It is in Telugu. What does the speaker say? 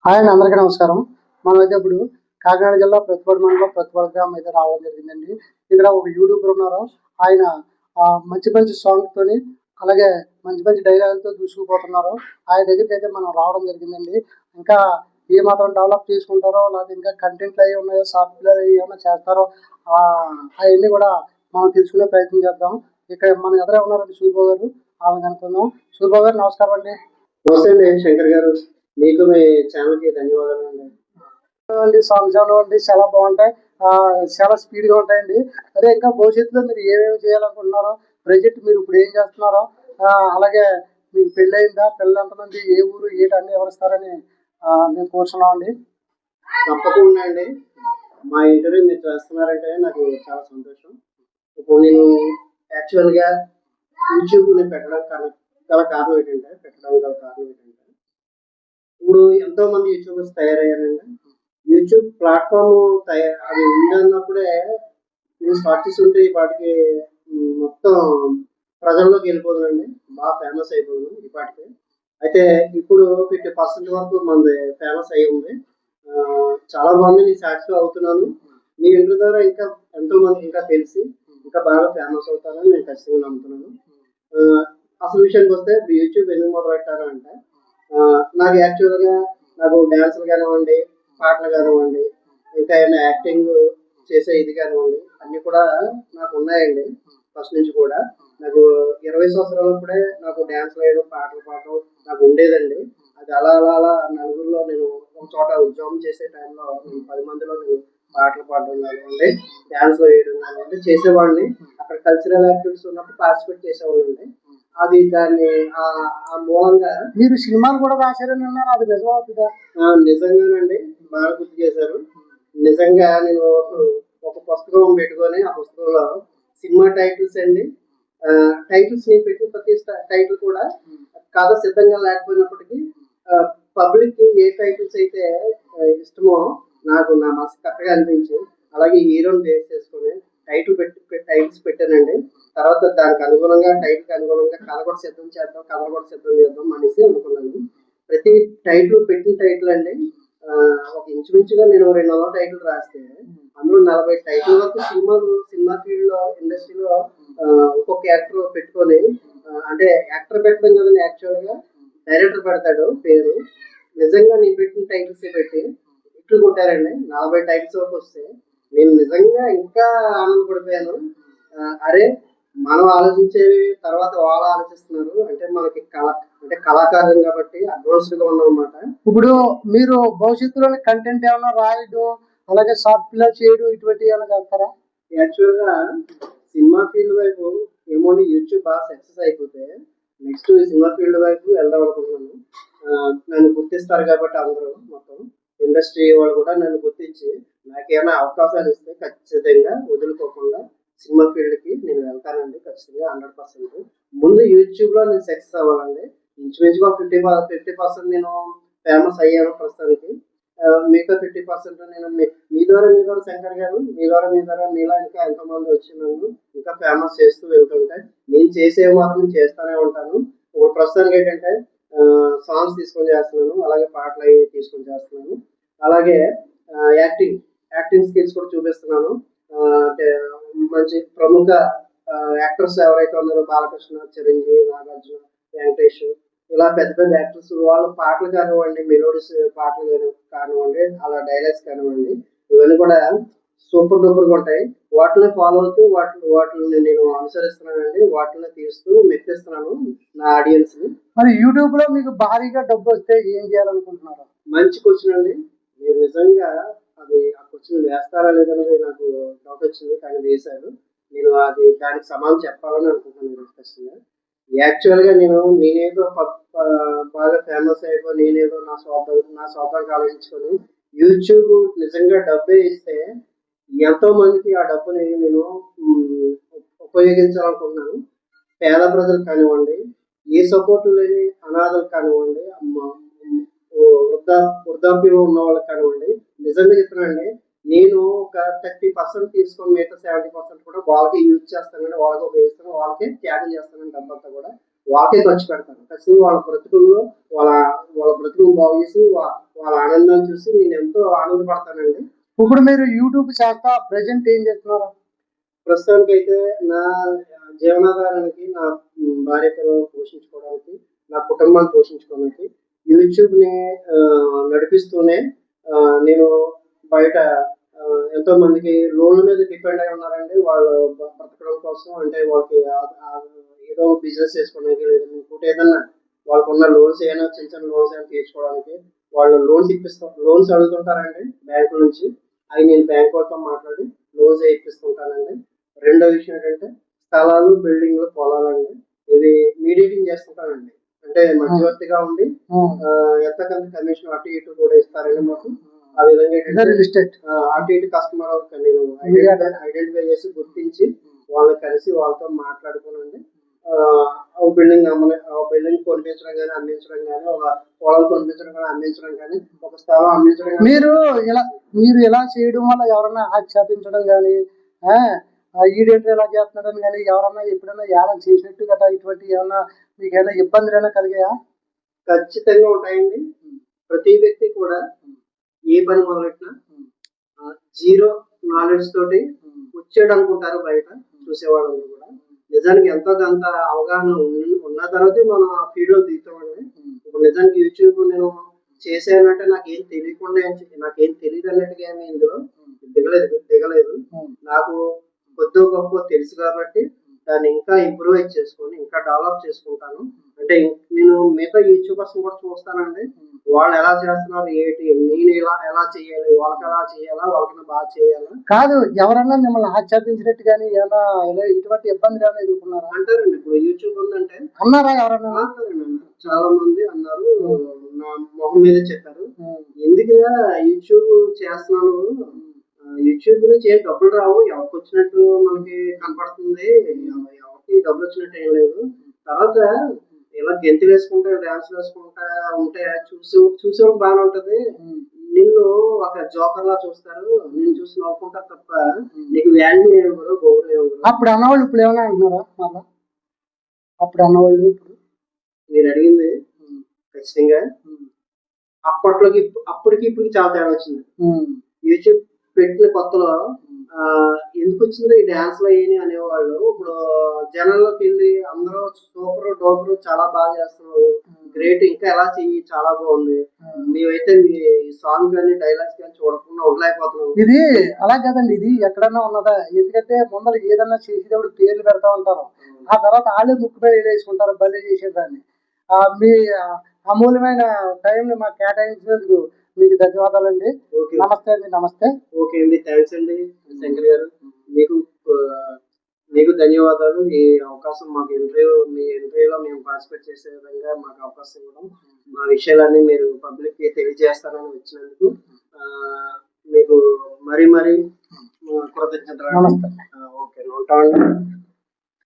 హాయ్ అండి, అందరికీ నమస్కారం. మనమైతే ఇప్పుడు కాకినాడ జిల్లా ప్రతిపాడు మండలం ప్రతిపాడు గ్రామం అయితే రావడం జరిగిందండి. ఇక్కడ ఒక యూట్యూబర్ ఉన్నారు. ఆయన మంచి మంచి సాంగ్ తోని అలాగే మంచి మంచి డైలాగులతో దూసుకుపోతున్నారు. ఆయన దగ్గరికి అయితే మనం రావడం జరిగిందండి. ఇంకా ఏ మాత్రం డెవలప్ చేసుకుంటారో, లేకపోతే ఇంకా కంటెంట్లు అవి ఉన్నాయో, సాఫ్ట్వేర్ ఏమైనా చేస్తారో అవన్నీ కూడా మనం తెలుసుకునే ప్రయత్నం చేద్దాం. ఇక్కడ మన ఎదురే ఉన్నారండి సూర్యబాబు గారు. వాళ్ళని అనుకుందాం. సూర్యబాబు గారు నమస్కారం అండి. నమస్తే అండి శంకర్ గారు, మీకు మీ ఛానల్ కి ధన్యవాదాలు అండి. సాంగ్స్ అండి చాలా బాగుంటాయి, చాలా స్పీడ్ గా ఉంటాయండి. అదే ఇంకా భవిష్యత్తులో మీరు ఏమేమి చేయాలనుకుంటున్నారో, ప్రజెంట్ మీరు ఇప్పుడు ఏం చేస్తున్నారో, అలాగే మీకు పెళ్ళి అయిందా, పిల్లలు ఎంతమంది, ఏ ఊరు, ఏంటి అన్ని వివరిస్తారని మేము కోరుతున్నాం అండి. తప్పకుండా అండి. మా ఇంటర్వ్యూ మీరు చేస్తున్నారంటే నాకు చాలా సంతోషం. ఇప్పుడు నేను యాక్చువల్ గా యూట్యూబ్ పెట్టడం గల కారణం ఏంటంటే ఇప్పుడు ఎంతో మంది యూట్యూబర్స్ తయారయ్యారండి. యూట్యూబ్ ప్లాట్ఫామ్ అది ఉందన్నప్పుడే నేను స్టార్ట్ చేస్తుంటే వాటికి మొత్తం ప్రజల్లోకి వెళ్ళిపోతుందండి, బాగా ఫేమస్ అయిపోతుంది ఈ పాటికి. అయితే ఇప్పుడు 50% వరకు మనది ఫేమస్ అయ్యి ఉంది. చాలా మంది నేను సాటిస్ఫై అవుతున్నాను. మీ ఇంటర్ ద్వారా ఇంకా ఎంతో మంది ఇంకా తెలిసి ఇంకా బాగా ఫేమస్ అవుతారని నేను ఖచ్చితంగా నమ్ముతున్నాను. అసలు విషయానికి వస్తే ఇప్పుడు యూట్యూబ్ ఎందుకు మొదలు పెట్టారు అంటే, నాకు యాక్చువల్గా నాకు డ్యాన్సులు కానివ్వండి, పాటలు కానివ్వండి, ఇంకా ఏమైనా యాక్టింగ్ చేసే ఇది కానివ్వండి, అన్ని కూడా నాకు ఉన్నాయండి. ఫస్ట్ నుంచి కూడా నాకు 20 సంవత్సరాలప్పుడే నాకు డ్యాన్స్ వేయడం, పాటలు పాడడం నాకు ఉండేదండి. అది అలా అలా అలా నలుగురిలో నేను ఒక చోట ఉద్యోగం చేసే టైంలో 10 మందిలో నేను పాటలు పాడడం కానివ్వండి, డ్యాన్స్ వేయడం కానివ్వండి చేసేవాడిని. అక్కడ కల్చరల్ యాక్టివిటీస్ ఉన్నప్పుడు పార్టిసిపేట్ చేసేవాళ్ళండి. అది దాన్ని ఆ మూలంగా మీరు సినిమాలు కూడా రాశారని అన్నారు, అది నిజమవుతుందా? నిజంగానండి, బాగా గుర్తు చేశారు. నిజంగా నేను ఒక పుస్తకం పెట్టుకొని ఆ పుస్తకంలో సినిమా టైటిల్స్ అండి, టైటిల్స్ నేను పెట్టిన ప్రతి టైటిల్ కూడా కథ సిద్ధంగా లేకపోయినప్పటికీ పబ్లిక్ ఏ టైటిల్స్ అయితే ఇష్టమో నాకు నా మనసు కరెక్ట్గా అనిపించి అలాగే హీరోని బేస్ చేసుకొని టైటిల్స్ పెట్టానండి. తర్వాత దానికి అనుగుణంగా టైటిల్కి అనుగుణంగా కథ కూడా సిద్ధం చేద్దాం అనేసి అనుకున్నాను. ప్రతి టైటిల్ పెట్టిన టైటిల్ అండి ఒక ఇంచుమించుగా నేను 200 టైటిల్ రాస్తే అందులో 40 టైటిల్ వరకు సినిమా ఫీల్డ్ లో ఇండస్ట్రీలో ఒక్కొక్క యాక్టర్ పెట్టుకొని, అంటే యాక్టర్ పెట్టడం కదండి, యాక్చువల్ గా డైరెక్టర్ పెడతాడు పేరు. నిజంగా నేను పెట్టిన టైటిల్స్ పెట్టి ఇట్లు కొట్టారండి. 40 టైటిల్స్ వరకు వస్తే నేను నిజంగా ఇంకా ఆనందపడిపోయాను. అరే, మనం ఆలోచించేవి తర్వాత వాళ్ళు ఆలోచిస్తున్నారు అంటే మనకి కళాకారులు కాబట్టి అడ్వాన్స్డ్ గా ఉన్నాం అన్నమాట. ఇప్పుడు మీరు భవిష్యత్తులోని కంటెంట్ ఏమైనా రాయడం, అలాగే షార్ట్ ఫిల్మ్ చేయడం, ఇటువంటి ఏమైనా చేస్తారా? యాక్చువల్ గా సినిమా ఫీల్డ్ వైపు ఏమోండి, యూట్యూబ్ బాగా సక్సెస్ అయిపోతే నెక్స్ట్ సినిమా ఫీల్డ్ వైపు వెళ్దాం అనుకుంటున్నాను. నన్ను గుర్తిస్తారు కాబట్టి అందరూ మొత్తం ఇండస్ట్రీ వాళ్ళు కూడా నన్ను గుర్తించి నాకేమైనా అవకాశాలు ఇస్తే ఖచ్చితంగా వదులుకోకుండా సినిమా ఫీల్డ్ కి నేను వెళ్తానండి, ఖచ్చితంగా 100%. ముందు యూట్యూబ్ లో నేను సక్సెస్ అవ్వాలండి. ఇంచుమించుగా 50% నేను ఫేమస్ అయ్యాను ప్రస్తుతానికి. మిగతా 50% నేను మీ ద్వారా శంకర్ గారు, మీ ద్వారా మీలా ఇంకా ఎంతమంది వచ్చి నన్ను ఇంకా ఫేమస్ చేస్తూ వెళ్తుంటే నేను చేసే మాత్రం చేస్తూనే ఉంటాను. ఇప్పుడు ప్రస్తుతానికి ఏంటంటే సాంగ్స్ తీసుకొని చేస్తున్నాను, అలాగే పాటలు అవి తీసుకొని చేస్తున్నాను, అలాగే యాక్టింగ్ స్కిల్స్ కూడా చూపిస్తున్నాను. అంటే మంచి ప్రముఖ యాక్టర్స్ ఎవరైతే ఉన్నారో బాలకృష్ణ, చిరంజీవి, నాగార్జున, వెంకటేష్, ఇలా పెద్ద పెద్ద యాక్టర్స్ వాళ్ళ పాటలు కానివ్వండి, మెలోడీస్ పాటలు కానివ్వండి, అలా డైలాగ్స్ కానివ్వండి, ఇవన్నీ కూడా సూపర్ డూపర్ గా ఉంటాయి. వాటిని ఫాలో అవుతూ వాటిని నేను అనుసరిస్తున్నానండి. వాటిని తీస్తూ మెప్పిస్తున్నాను నా ఆడియన్స్ ని. మరి యూట్యూబ్ లో మీకు భారీగా డబ్బు వస్తే ఏం చేయాలనుకుంటున్నారు? మంచి క్వశ్చన్ అండి. మీరు నిజంగా అది ఆ క్వశ్చన్ వేస్తారా లేదనేది నాకు డౌట్ వచ్చింది, కానీ వేశారు. నేను దానికి సమాధానం చెప్పాలని అనుకుంటున్నాను ఖచ్చితంగా. యాక్చువల్ గా నేనేదో బాగా ఫేమస్ అయిపోయి నేనేదో నా స్వార్థానికి ఆలోచించుకొని యూట్యూబ్ నిజంగా డబ్బే ఇస్తే ఎంతో మందికి ఆ డబ్బుని నేను ఉపయోగించాలనుకుంటున్నాను. పేద ప్రజలు కానివ్వండి, ఏ సపోర్ట్ లేని అనాథలు కానివ్వండి, వృద్ధాప్యంలో ఉన్న వాళ్ళకి కానివ్వండి, నిజంగా చెప్తున్నానండి, నేను ఒక 30% తీసుకొని మిగతా 70% కూడా వాళ్ళకి యూజ్ చేస్తానండి, వాళ్ళకి ఉపయోగిస్తాను, వాళ్ళకి త్యాగం చేస్తానండి డబ్బంతా కూడా. వాళ్ళకే ఖర్చు పెడతారు. ఖచ్చితంగా వాళ్ళ బ్రతుకుల్లో వాళ్ళ వాళ్ళ బ్రతుకులు బాగు చేసి వాళ్ళ ఆనందాన్ని చూసి నేను ఎంతో ఆనందపడతానండి. ఇప్పుడు మీరు యూట్యూబ్ చేస్తా ప్రెజెంట్ ఏం చేస్తున్నారు? ప్రస్తుతానికి అయితే నా జీవనాధారానికి, నా భార్య పిల్లలను పోషించుకోవడానికి, నా కుటుంబాన్ని పోషించుకోవడానికి యూట్యూబ్ ని నడిపిస్తూనే నేను బయట ఎంతో మందికి లోన్ల మీద డిపెండ్ అయి ఉన్నారండి. వాళ్ళు బ్రతకడం కోసం, అంటే వాళ్ళకి ఏదో బిజినెస్ చేసుకోవడానికి, లేదంటే ఇంకోటి ఏదన్నా వాళ్ళకున్న లోన్స్ ఏమైనా చిన్న చిన్న లోన్స్ ఏమైనా తీర్చుకోవడానికి వాళ్ళు లోన్స్ అడుగుతుంటారండి బ్యాంకు నుంచి. అవి నేను బ్యాంక్ వాళ్ళతో మాట్లాడి లోన్స్ ఇప్పిస్తుంటానండి. రెండో విషయం ఏంటంటే స్థలాలు, బిల్డింగ్లు, పొలాలండి. ఇది మీడియేటింగ్ చేస్తుంటానండి. అంటే మధ్యవర్తిగా ఉండి ఎంతకంత కమిషన్ అటు ఇటు కూడా ఇస్తారండి మాకు. ఆ విధంగా ఏంటంటే అటు ఇటు కస్టమర్ నేను ఐడెంటిఫై చేసి గుర్తించి వాళ్ళని కలిసి వాళ్ళతో మాట్లాడుకోనండి. బిల్డింగ్ కొనిపించడం కానీ, అమ్మించడం కానీ, ఒక పొలాలు కొనిపించడం కానీ, అమ్మించడం కానీ, ఒక స్థలం అమ్మించడం కానీ. మీరు ఇలా చేయడం వల్ల ఎవరన్నా ఆక్షేపించడం కానీ, ఈడేంటి ఇలా చేస్తున్నాడని కానీ, ఎవరన్నా ఎప్పుడైనా ఏమైనా చేసినట్టు గట్రా ఇటువంటి ఏమన్నా మీకు ఏమైనా ఇబ్బందులు ఏమైనా కలిగాయా? ఖచ్చితంగా ఉంటాయండి. ప్రతి వ్యక్తి కూడా ఏ పని మొదలెట్టినా జీరో నాలెడ్జ్ తోటి వచ్చాడు అనుకుంటారు బయట చూసేవాళ్ళందరూ కూడా. నిజానికి ఎంతో కొంత అవగాహన ఉన్న తర్వాతే మనం ఆ ఫీల్డ్ లో దిగుతామండి. ఇప్పుడు నిజానికి యూట్యూబ్ నేను చేసానంటే నాకేం తెలియకుండా, నాకేం తెలియదు అన్నట్టుగా ఏమి ఇందులో దిగలేదు. నాకు కొద్ది గొప్ప తెలుసు కాబట్టి దాన్ని ఇంకా ఇంప్రూవైజ్ చేసుకొని ఇంకా డెవలప్ చేసుకుంటాను. అంటే నేను మిగతా యూట్యూబర్స్ కూడా చూస్తానండి. వాళ్ళు ఎలా చేస్తున్నారు, ఏంటి, నేను ఎలా చేయాలి, వాళ్ళకి ఎలా చేయాలా, వాళ్ళకన్నా బాగా చేయాలా. కాదు, ఎవరన్నా మిమ్మల్ని ఆక్షేపించినట్టు కానీ ఏమైనా ఇటువంటి ఇబ్బందులు ఏమైనా ఎదుర్కొన్నారా? అంటారండి. ఇప్పుడు యూట్యూబ్ ఉందంటే అన్నారా ఎవరన్నా? చాలా మంది అన్నారు, నా మొహం మీద చెప్పారు, ఎందుకుగా యూట్యూబ్ చేస్తున్నాను, యూట్యూబ్ నుంచి ఏం డబ్బులు రావు, ఎవరికి వచ్చినట్టు మనకి కనపడుతుంది, ఎవరికి డబ్బులు వచ్చినట్టు ఏం లేదు. తర్వాత ఇలా గెంతులు వేసుకుంటా, డాన్స్ వేసుకుంటా ఉంటే చూసేవాళ్ళకి బాగానే ఉంటది. నిన్ను ఒక జోకర్ లా చూస్తారు, నేను చూసి నవ్వుకుంటారు తప్ప నీకు వాల్యూ ఏమో గౌరవం. అప్పుడు అన్నవాళ్ళు ఇప్పుడు ఏమైనా అంటున్నారా? మళ్ళా అప్పుడు అన్నవాళ్ళు ఇప్పుడు మీరు అడిగింది ఖచ్చితంగా అప్పటికి ఇప్పటికి చాలా తేడా వచ్చింది. యూట్యూబ్ పెట్టిన కొత్తలో ఎందుకు వచ్చిందో ఈ డాన్స్ లో ఏని అనేవాళ్ళు. ఇప్పుడు జనాల్లోకి వెళ్ళి అందరూ సూపర్ డోపర్ చాలా బాగా చేస్తున్నారు, గ్రేట్, ఇంకా ఎలా చెయ్యి, చాలా బాగుంది, మేమైతే మీ సాంగ్ కానీ డైలాగ్స్ కానీ చూడకుండా ఉండలేకపోతున్నాం. ఇది అలా కదండి, ఇది ఎక్కడన్నా ఉన్నదా? ఎందుకంటే ముందర ఏదన్నా చేసేటప్పుడు పేర్లు పెడతా ఉంటారు, ఆ తర్వాత వాళ్ళే ముక్కు మీద వేసుకుంటారు బలి చేసేదాన్ని. మీ అమూల్యమైన టైం ని మాకు కేటాయించినందుకు మీకు ధన్యవాదాలండి. నమస్తే అండి. నమస్తే. ఓకే అండి, థ్యాంక్స్ అండి శంకర్ గారు. మీకు ధన్యవాదాలు. ఈ అవకాశం మాకు మీ ఇంటర్వ్యూలో మేము పార్టిసిపేట్ చేసే విధంగా మాకు అవకాశం ఇవ్వడం, మా విషయాలన్నీ మీరు పబ్లిక్ కి తెలియజేస్తారని వచ్చినందుకు మీకు మరీ కృతజ్ఞతలు. నమస్తే. ఓకే, ఉంటామండి.